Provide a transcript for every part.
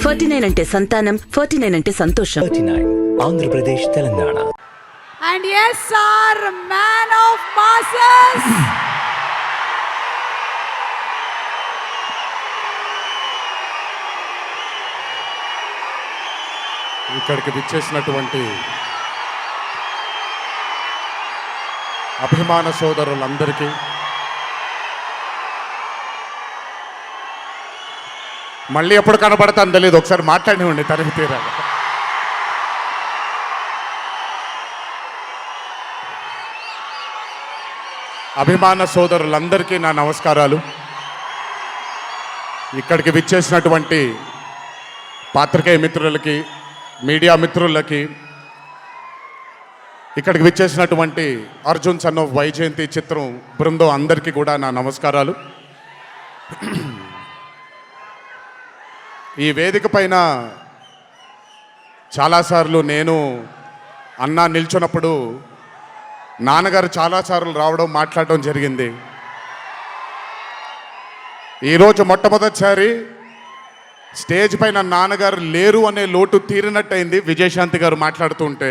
49 అంటే సంతానం, 49 అంటే సంతోషం. 39 Andhra Pradesh Telangana. And yes, our man of masses. ఇక్కడికి విచ్చేసినటువంటి అభిమాన సోదరులందరికీ, మళ్ళీ ఎప్పుడు కనబడతాను తెలియదు, ఒకసారి మాట్లాడివ్వండి తనిఖీ తీరాలి. అభిమాన సోదరులందరికీ నా నమస్కారాలు. ఇక్కడికి విచ్చేసినటువంటి పాత్రికేయ మిత్రులకి, మీడియా మిత్రులకి, ఇక్కడికి విచ్చేసినటువంటి అర్జున్ సన్ ఆఫ్ వైజయంతి చిత్రం బృందం అందరికీ కూడా నా నమస్కారాలు. ఈ వేదిక పైన చాలాసార్లు నేను అన్నా నిల్చున్నప్పుడు నాన్నగారు చాలాసార్లు రావడం, మాట్లాడడం జరిగింది. ఈరోజు మొట్టమొదటిసారి స్టేజ్ పైన నాన్నగారు లేరు అనే లోటు తీరినట్టయింది విజయశాంతి గారు మాట్లాడుతుంటే.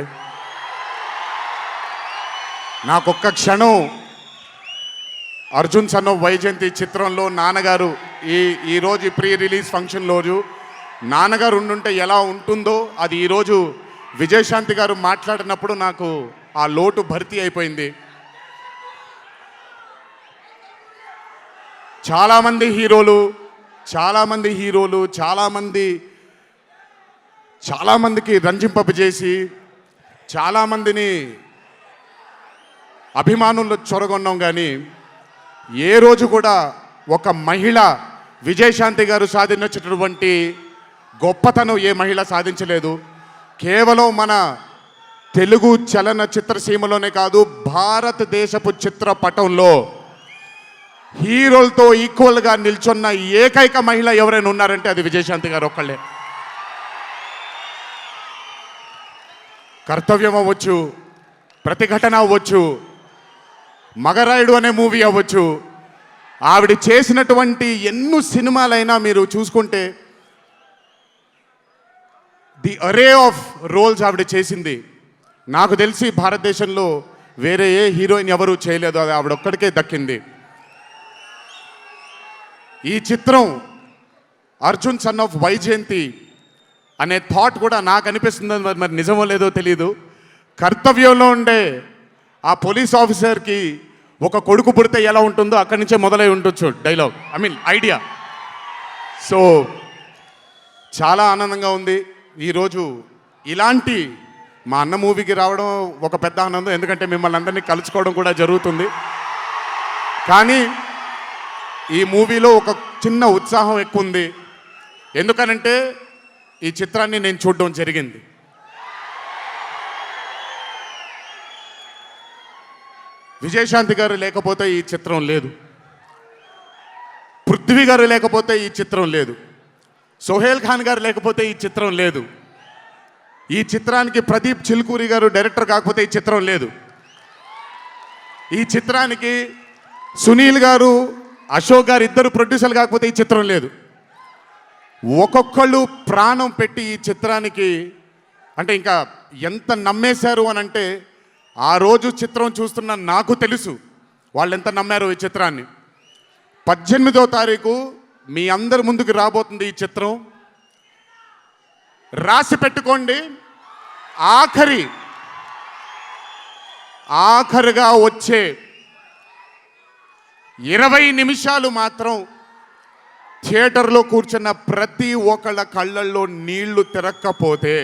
నాకొక్క క్షణం అర్జున్ సన్ ఆఫ్ వైజయంతి చిత్రంలో నాన్నగారు ఈరోజు ప్రీ రిలీజ్ ఫంక్షన్ రోజు నాన్నగారు ఉండుంటే ఎలా ఉంటుందో అది ఈరోజు విజయశాంతి గారు మాట్లాడినప్పుడు నాకు ఆ లోటు భర్తీ అయిపోయింది. చాలామంది హీరోలు చాలామందికి రంజింపజేసి చాలామందిని అభిమానుల్లో చొరగొన్నాం, కానీ ఏ రోజు కూడా ఒక మహిళ విజయశాంతి గారు సాధించినటువంటి గొప్పతనం ఏ మహిళ సాధించలేదు. కేవలం మన తెలుగు చలన చిత్రసీమలోనే కాదు, భారతదేశపు చిత్రపటంలో హీరోలతో ఈక్వల్గా నిల్చున్న ఏకైక మహిళ ఎవరైనా ఉన్నారంటే అది విజయశాంతి గారు ఒక్కళ్ళే. కర్తవ్యం అవ్వచ్చు, ప్రతిఘటన అవ్వచ్చు, మగరాయుడు అనే మూవీ అవ్వచ్చు, ఆవిడ చేసినటువంటి ఎన్నో సినిమాలైనా మీరు చూసుకుంటే ది అరే ఆఫ్ రోల్స్ ఆవిడ చేసింది. నాకు తెలిసి భారతదేశంలో వేరే ఏ హీరోయిన్ ఎవరూ చేయలేదు, అది ఆవిడ ఒక్కడికే దక్కింది. ఈ చిత్రం అర్జున్ సన్ ఆఫ్ వైజయంతి అనే థాట్ కూడా నాకు అనిపిస్తుంది, మరి నిజమో లేదో తెలియదు. కర్తవ్యంలో ఉండే ఆ పోలీస్ ఆఫీసర్కి ఒక కొడుకు పుడితే ఎలా ఉంటుందో అక్కడి నుంచే మొదలై ఉండొచ్చు డైలాగ్, ఐడియా. సో చాలా ఆనందంగా ఉంది ఈరోజు ఇలాంటి మా అన్న మూవీకి రావడం ఒక పెద్ద ఆనందం, ఎందుకంటే మిమ్మల్ని అందరినీ కలుసుకోవడం కూడా జరుగుతుంది. కానీ ఈ మూవీలో ఒక చిన్న ఉత్సాహం ఎక్కువ ఉంది. ఎందుకనంటే ఈ చిత్రాన్ని నేను చూడడం జరిగింది. విజయశాంతి గారు లేకపోతే ఈ చిత్రం లేదు, పృథ్వీ గారు లేకపోతే ఈ చిత్రం లేదు, సోహేల్ ఖాన్ గారు లేకపోతే ఈ చిత్రం లేదు, ఈ చిత్రానికి ప్రదీప్ చిల్కూరి గారు డైరెక్టర్ కాకపోతే ఈ చిత్రం లేదు, ఈ చిత్రానికి సునీల్ గారు, అశోక్ గారు ఇద్దరు ప్రొడ్యూసర్లు కాకపోతే ఈ చిత్రం లేదు. ఒక్కొక్కళ్ళు ప్రాణం పెట్టి ఈ చిత్రానికి, అంటే ఇంకా ఎంత నమ్మేశారు అని అంటే, ఆ రోజు చిత్రం చూస్తున్న నాకు తెలుసు వాళ్ళు ఎంత నమ్మారు ఈ చిత్రాన్ని. 18వ తారీఖు మీ అందరి ముందుకు రాబోతుంది ఈ చిత్రం. రాసి పెట్టుకోండి, ఆఖరిగా వచ్చే 20 నిమిషాలు మాత్రం థియేటర్లో కూర్చున్న ప్రతి ఒక్కళ్ళ కళ్ళల్లో నీళ్లు తిరక్కపోతే,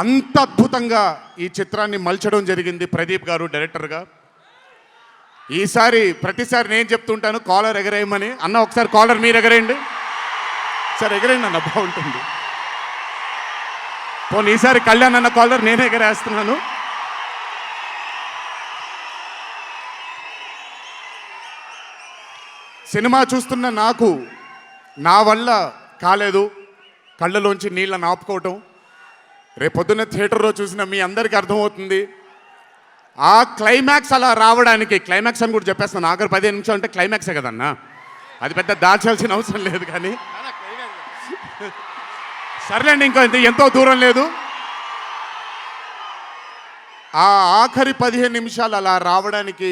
అంత అద్భుతంగా ఈ చిత్రాన్ని మలచడం జరిగింది ప్రదీప్ గారు డైరెక్టర్గా. ప్రతిసారి నేను చెప్తుంటాను కాలర్ ఎగరేయమని. అన్న ఒకసారి కాలర్ మీరు ఎగరేయండి సార్, ఎగరేయండి అన్న, బాగుంటుంది. పోనీ ఈసారి కళ్యాణ్ అన్న కాలర్ నేనే ఎగరేస్తున్నాను. సినిమా చూస్తున్న నాకు నా వల్ల కాలేదు కళ్ళలోంచి నీళ్ళని ఆపుకోవటం. రేపొద్దున్న థియేటర్లో చూసిన మీ అందరికీ అర్థమవుతుంది. ఆ క్లైమాక్స్ అలా రావడానికి, క్లైమాక్స్ అని కూడా చెప్పేస్తాను, ఆఖరి 15 నిమిషాలు అంటే క్లైమాక్సే కదన్నా. అది పెద్ద దాచాల్సిన అవసరం లేదు కానీ సర్లేండి, ఇంకో ఎంతో దూరం లేదు. ఆ ఆఖరి 15 నిమిషాలు అలా రావడానికి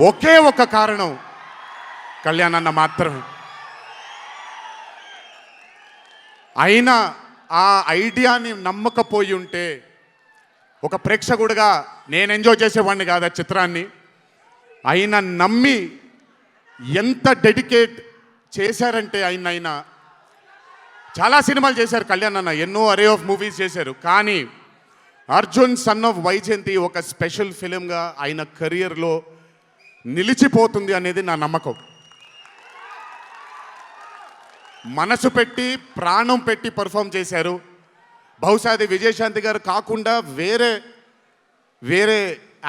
ఒకే ఒక కారణం కళ్యాణ్ అన్న మాత్రమే. అయినా ఆ ఐడియాని నమ్మకపోయి ఉంటే ఒక ప్రేక్షకుడిగా నేను ఎంజాయ్ చేసేవాడిని కాదు ఆ చిత్రాన్ని. అయినా నమ్మి ఎంత డెడికేట్ చేశారంటే ఆయన చాలా సినిమాలు చేశారు కళ్యాణ్ అన్న, ఎన్నో అరే ఆఫ్ మూవీస్ చేశారు. కానీ అర్జున్ సన్ ఆఫ్ వైజయంతి ఒక స్పెషల్ ఫిలింగా ఆయన కెరియర్లో నిలిచిపోతుంది అనేది నా నమ్మకం. మనసు పెట్టి ప్రాణం పెట్టి పర్ఫామ్ చేశారు. బహుశా అది విజయశాంతి గారు కాకుండా వేరే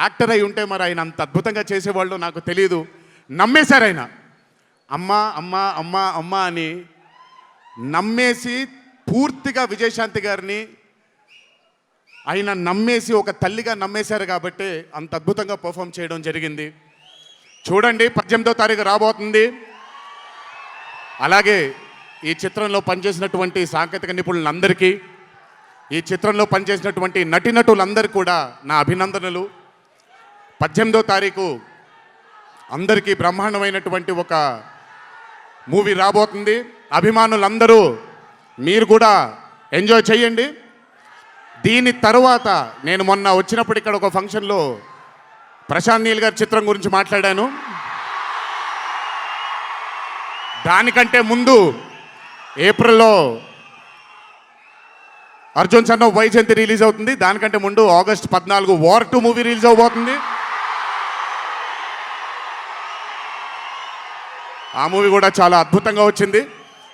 యాక్టర్ అయి ఉంటే మరి ఆయన అంత అద్భుతంగా చేసేవాళ్ళు నాకు తెలియదు. నమ్మేశారు ఆయన. అమ్మా అమ్మా అమ్మా అమ్మా అని నమ్మేసి పూర్తిగా విజయశాంతి గారిని ఆయన నమ్మేసి ఒక తల్లిగా నమ్మేశారు కాబట్టి అంత అద్భుతంగా పర్ఫామ్ చేయడం జరిగింది. చూడండి, 18వ తారీఖు రాబోతుంది. అలాగే ఈ చిత్రంలో పనిచేసినటువంటి సాంకేతిక నిపుణులందరికీ, ఈ చిత్రంలో పనిచేసినటువంటి నటీనటులందరికీ కూడా నా అభినందనలు. 18వ తారీఖు అందరికీ బ్రహ్మాండమైనటువంటి ఒక మూవీ రాబోతుంది. అభిమానులందరూ మీరు కూడా ఎంజాయ్ చేయండి. దీని తరువాత నేను మొన్న వచ్చినప్పుడు ఇక్కడ ఒక ఫంక్షన్లో ప్రశాంత్ నీల్ గారి చిత్రం గురించి మాట్లాడాను. దానికంటే ముందు ఏప్రిల్లో Arjun son of Vyjayanthi release అవుతుంది. దానికంటే ముందు ఆగస్ట్ 14 వార్ 2 మూవీ రిలీజ్ అవబోతుంది. ఆ మూవీ కూడా చాలా అద్భుతంగా వచ్చింది.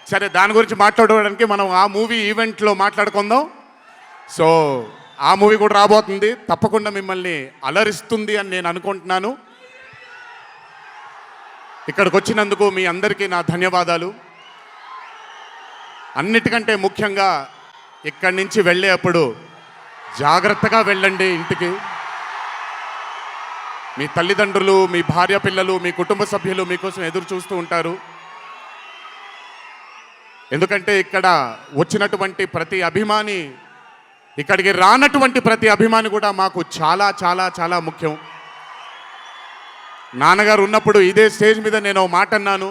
సరే, దాని గురించి మాట్లాడడానికి మనం ఆ మూవీ ఈవెంట్లో మాట్లాడుకుందాం. సో ఆ మూవీ కూడా రాబోతుంది. తప్పకుండా మిమ్మల్ని అలరిస్తుంది అని నేను అనుకుంటున్నాను. ఇక్కడికి వచ్చినందుకు మీ అందరికీ నా ధన్యవాదాలు. అన్నిటికంటే ముఖ్యంగా ఇక్కడి నుంచి వెళ్ళేటప్పుడు జాగ్రత్తగా వెళ్ళండి ఇంటికి. మీ తల్లిదండ్రులు, మీ భార్య పిల్లలు, మీ కుటుంబ సభ్యులు మీకోసం ఎదురు చూస్తూ ఉంటారు. ఎందుకంటే ఇక్కడ వచ్చినటువంటి ప్రతి అభిమాని, ఇక్కడికి రానటువంటి ప్రతి అభిమాని కూడా మాకు చాలా చాలా చాలా ముఖ్యం. నాన్నగారు ఉన్నప్పుడు ఇదే స్టేజ్ మీద నేను మాట అన్నాను,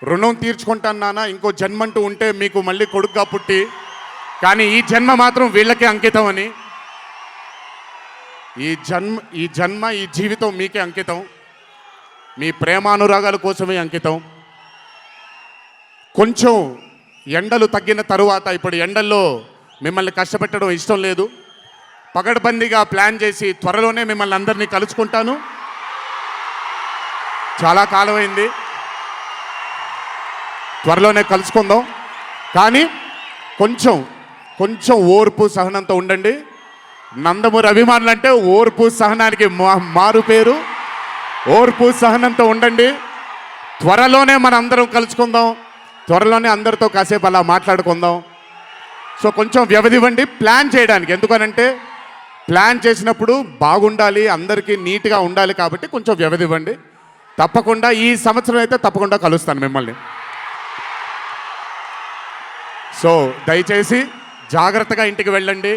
రుణం తీర్చుకుంటాను నాన్న, ఇంకో జన్మంటూ ఉంటే మీకు మళ్ళీ కొడుకుగా పుట్టి, కానీ ఈ జన్మ మాత్రం వీళ్ళకే అంకితం అని. ఈ జన్మ ఈ జీవితం మీకే అంకితం, మీ ప్రేమానురాగాల కోసమే అంకితం. కొంచెం ఎండలు తగ్గిన తరువాత, ఇప్పుడు ఎండల్లో మిమ్మల్ని కష్టపెట్టడం ఇష్టం లేదు, పగడ్బందీగా ప్లాన్ చేసి త్వరలోనే మిమ్మల్ని అందరినీ కలుసుకుంటాను. చాలా కాలమైంది, త్వరలోనే కలుసుకుందాం. కానీ కొంచెం ఓర్పు సహనంతో ఉండండి. నందమూరి అభిమానులు అంటే ఓర్పు సహనానికి మారు పేరు. ఓర్పు సహనంతో ఉండండి. త్వరలోనే మన అందరం కలుసుకుందాం, త్వరలోనే అందరితో కాసేపు అలా మాట్లాడుకుందాం. సో కొంచెం వ్యవధి ఇవ్వండి ప్లాన్ చేయడానికి. ఎందుకనంటే ప్లాన్ చేసినప్పుడు బాగుండాలి, అందరికీ నీట్గా ఉండాలి, కాబట్టి కొంచెం వ్యవధి ఇవ్వండి. తప్పకుండా ఈ సంవత్సరం అయితే తప్పకుండా కలుస్తాను మిమ్మల్ని. సో దయచేసి జాగ్రత్తగా ఇంటికి వెళ్ళండి.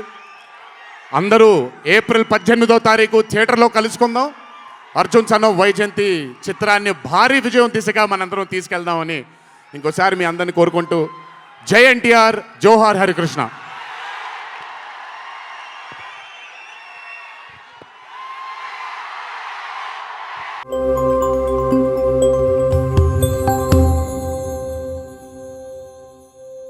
అందరూ ఏప్రిల్ 18వ తారీఖు థియేటర్లో కలుసుకుందాం. అర్జున్ సన్ ఆఫ్ వైజయంతి చిత్రాన్ని భారీ విజయం దిశగా మనందరం తీసుకెళ్దామని ఇంకోసారి మీ అందరిని కోరుకుంటూ, జై ఎన్టీఆర్, జోహార్ హరికృష్ణ.